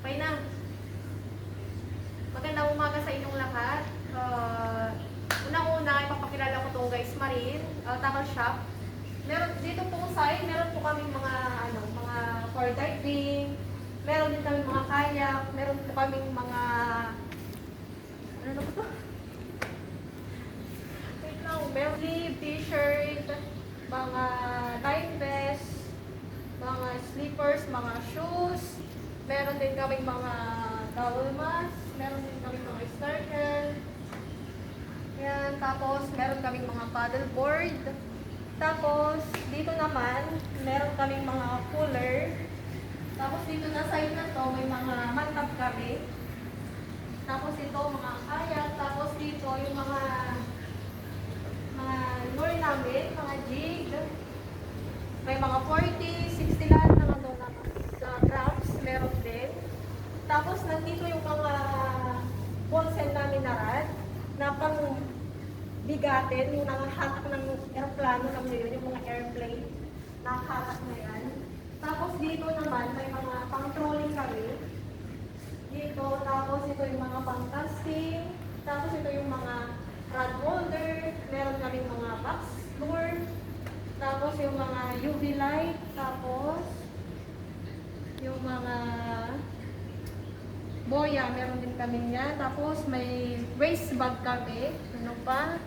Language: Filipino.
Okay na. Magandang umaga sa inyong lahat. Unang-una, ipapakilala ko itong Guys Marine tackle shop. Meron dito po side, meron po kaming mga mga for diving. Meron din kaming mga kayak, meron po kaming mga ano na po to? Wait lang, meron sleeve, t-shirt, mga dive vest, mga slippers, mga shoes. Meron din kaming mga towel mask, meron din kaming mga snorkel. Yan, tapos meron kaming mga paddleboard. Tapos dito naman, meron kaming mga cooler. Tapos dito na side na to, may mga mantab kami. Tapos ito mga kayak, tapos dito yung mga lure namin, mga jig. May mga 40, 60 lahat na sa crabs, meron din. Tapos nandito yung mga ballsen namin na rad, na pang bigatin, yung nakahatak ng aeroplano naman yun, yung mga airplane, nakahatak na yan. Tapos dito naman, may mga pang-trolling kami. Dito, tapos ito yung mga pang-casting, tapos ito yung mga rod holder, meron kami mga box lure, tapos yung mga UV light, tapos yung mga boya, meron din kami yan. Tapos may waist bag kami. Ano pa?